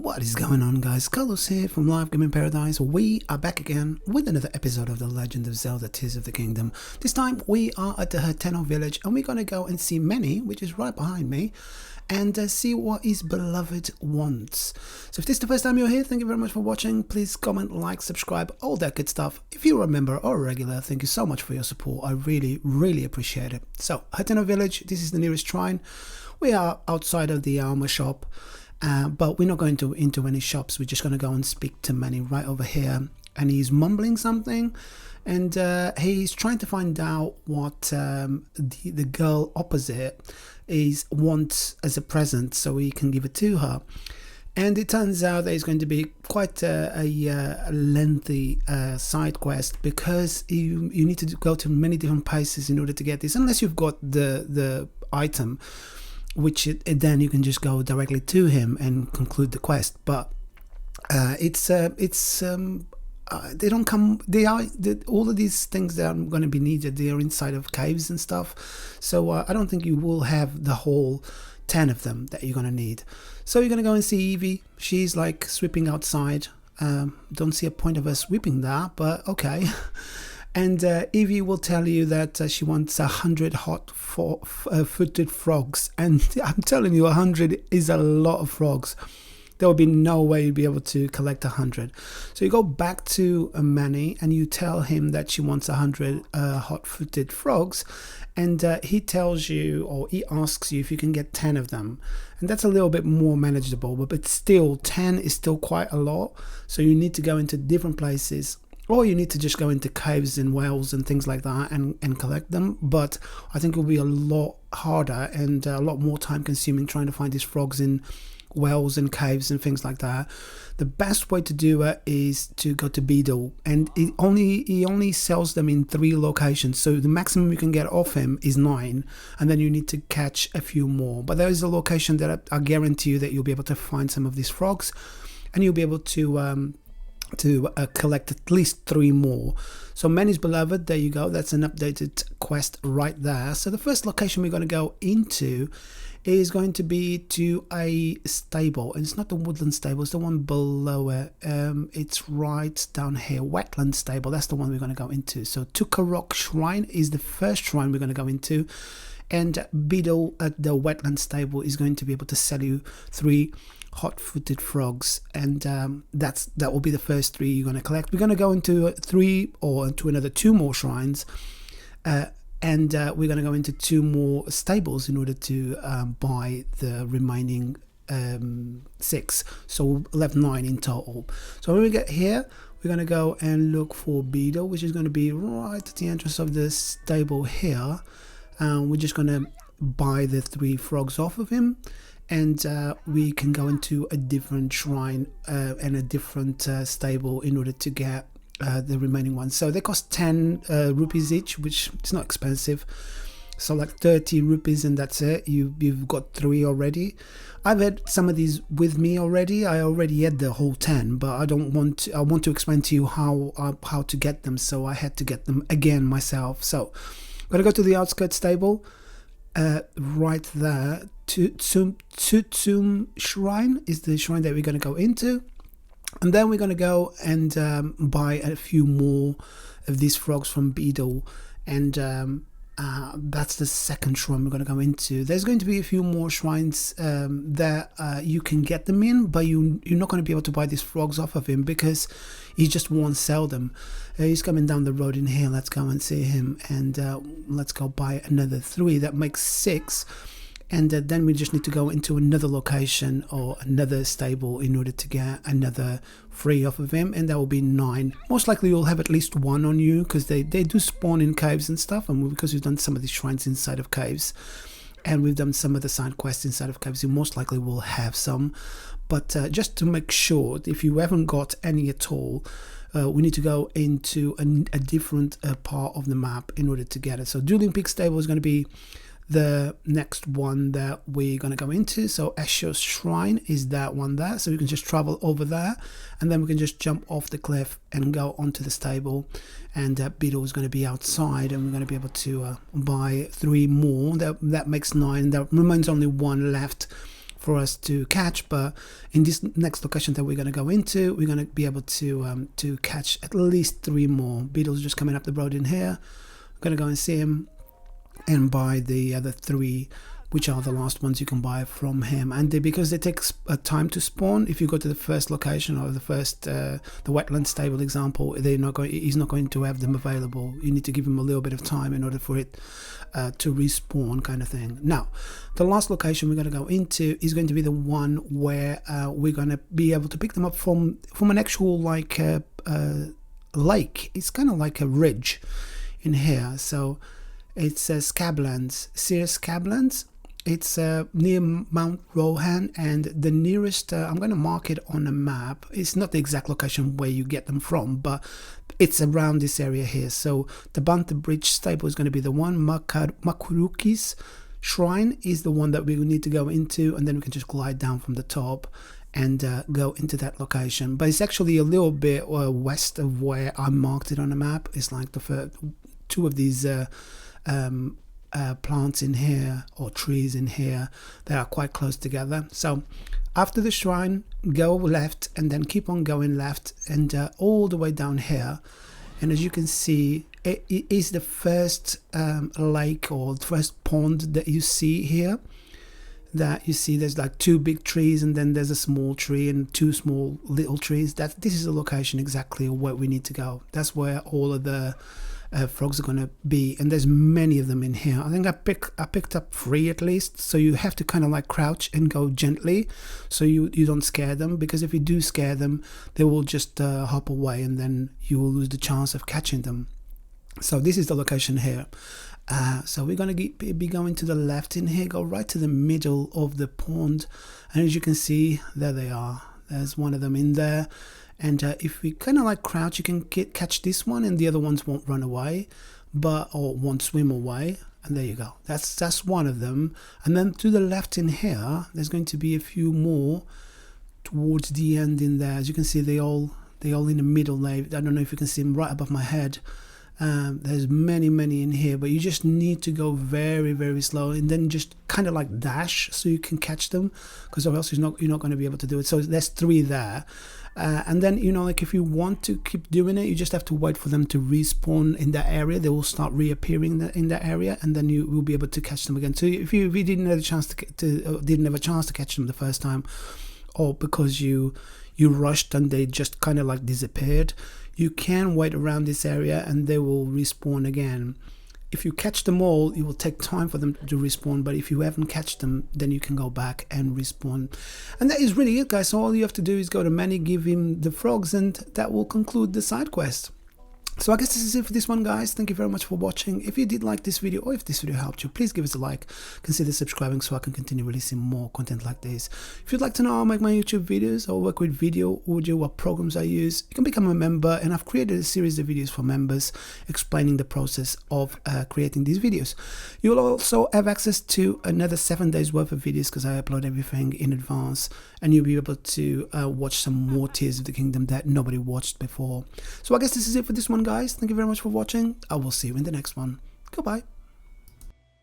What is going on, guys? Carlos here from Live Gaming Paradise. We are back again with another episode of the Legend of Zelda Tears of the Kingdom. This time we are at the Hyrule village and we're going to go and see Manny, which is right behind me, and see what his beloved wants. So if this is the first time you're here, thank you very much for watching. Please comment, like, subscribe, all that good stuff. If you're a member or a regular, thank you so much for your support. I really appreciate it. So Hyrule village, this is the nearest shrine. We are outside of the armor shop. But we're not going into any shops. We're just going to go and speak to Manny right over here, and he's mumbling something, and he's trying to find out what the girl opposite wants as a present, so he can give it to her. And it turns out that it's going to be quite a lengthy side quest, because you need to go to many different places in order to get this, unless you've got the item, which then you can just go directly to him and conclude the quest. But they don't come. All of these things that are going to be needed, they are inside of caves and stuff. So I don't think you will have the whole 10 of them that you're going to need. So you're going to go and see Evie. She's like sweeping outside. Don't see a point of her sweeping that, but okay. And Evie will tell you that she wants 100 hot-footed frogs. And I'm telling you, 100 is a lot of frogs. There will be no way you'll be able to collect 100. So you go back to Manny and you tell him that she wants 100 hot-footed frogs. And he tells you, or he asks you, if you can get 10 of them. And that's a little bit more manageable, but still, 10 is still quite a lot. So you need to go into different places, or you need to just go into caves and wells and things like that and collect them. But I think it will be a lot harder and a lot more time consuming trying to find these frogs in wells and caves and things like that. The best way to do it is to go to Beetle, and he only sells them in 3 locations, so the maximum you can get off him is 9, and then you need to catch a few more. But there is a location that I guarantee you that you'll be able to find some of these frogs, and you'll be able to collect at least 3 more. So Manny's beloved, there you go, that's an updated quest right there. So the first location we're going to go into is going to be to a stable, and it's not the woodland stable, it's the one below it. It's right down here, wetland stable, that's the one we're going to go into. So totk shrine is the first shrine we're going to go into, and Beetle at the wetland stable is going to be able to sell you 3 hot-footed frogs, and that will be the first 3 you're going to collect. We're going to go into 3 or into another 2 more shrines, and we're going to go into 2 more stables in order to buy the remaining 6, so we'll have 9 in total. So when we get here, we're going to go and look for Beetle, which is going to be right at the entrance of the stable here. We're just going to buy the 3 frogs off of him, and we can go into a different shrine and a different stable in order to get the remaining ones. So they cost 10 rupees each, which is not expensive. So like 30 rupees and that's it. You've got 3 already. I've had some of these with me already. I already had the whole 10, but I want to explain to you how to get them. So I had to get them again myself. So I'm gonna go to the outskirts stable. Right there, Totk shrine is the shrine that we're going to go into, and then we're going to go and buy a few more of these frogs from Beetle, and that's the second shrine we're going to go into. There's going to be a few more shrines that you can get them in, but you're not going to be able to buy these frogs off of him because he just won't sell them. He's coming down the road in here. Let's go and see him, and let's go buy another 3. That makes 6, and then we just need to go into another location or another stable in order to get another 3 off of him, and that will be 9. Most likely you'll have at least 1 on you, because they do spawn in caves and stuff, and because we've done some of these shrines inside of caves and we've done some of the side quests inside of caves, you most likely will have some. But just to make sure, if you haven't got any at all, we need to go into a different part of the map in order to get it. So Dueling Peak Stable is going to be the next one that we're going to go into. So Escho's Shrine is that one there, so we can just travel over there, and then we can just jump off the cliff and go onto the stable, and Beetle is going to be outside, and we're going to be able to buy 3 more. That makes 9. There remains only 1 left for us to catch. But in this next location that we're going to go into, we're going to be able to catch at least 3 more. Beetle's just coming up the road in here. I'm going to go and see him and buy the other 3, which are the last ones you can buy from him. And because they take a time to spawn, if you go to the first location or the first the wetland stable example, he's not going to have them available. You need to give him a little bit of time in order for it to respawn, kind of thing. Now, the last location we're going to go into is going to be the one where we're going to be able to pick them up from an actual like lake. It's kind of like a ridge in here. So it's Scablands, Sears Scablands. It's near Mount Rohan, and the nearest, I'm going to mark it on a map. It's not the exact location where you get them from, but it's around this area here. So the Banta Bridge stable is going to be the one. Makuruki's shrine is the one that we will need to go into, and then we can just glide down from the top and go into that location. But it's actually a little bit west of where I marked it on the map. It's like the first 2 of these plants in here, or trees in here, that are quite close together. So after the shrine, go left and then keep on going left and all the way down here. And as you can see, it is the first lake or the first pond that you see here. That you see there's like 2 big trees, and then there's a small tree and 2 small little trees. This is the location exactly where we need to go. That's where all of the frogs are going to be, and there's many of them in here. I think I picked up 3 at least. So you have to kind of like crouch and go gently, so you don't scare them, because if you do scare them, they will just hop away, and then you will lose the chance of catching them. So this is the location here. So we're going to be going to the left in here, go right to the middle of the pond, and as you can see, there they are. There's one of them in there. And if we kind of like crouch, you can catch this one, and the other ones won't run away, or won't swim away. And there you go. That's one of them. And then to the left in here, there's going to be a few more towards the end in there. As you can see, they all in the middle. I don't know if you can see them right above my head. There's many in here, but you just need to go very, very slow, and then just kind of like dash so you can catch them, because or else you're not going to be able to do it. So there's 3 there. And then, you know, like if you want to keep doing it, you just have to wait for them to respawn in that area. They will start reappearing in that area, and then you will be able to catch them again. So if you didn't have a chance to catch them the first time, or because you rushed and they just kind of like disappeared, you can wait around this area and they will respawn again. If you catch them all, it will take time for them to respawn, but if you haven't catched them, then you can go back and respawn. And that is really it, guys. So all you have to do is go to Manny, give him the frogs, and that will conclude the side quest. So I guess this is it for this one, guys. Thank you very much for watching. If you did like this video, or if this video helped you, please give us a like. Consider subscribing so I can continue releasing more content like this. If you'd like to know how I make my YouTube videos, or work with video, audio, what programs I use, you can become a member, and I've created a series of videos for members explaining the process of creating these videos. You'll also have access to another 7 days worth of videos, because I upload everything in advance, and you'll be able to watch some more Tears of the Kingdom that nobody watched before. So I guess this is it for this one, guys. Thank you very much for watching. I will see you in the next one. Goodbye.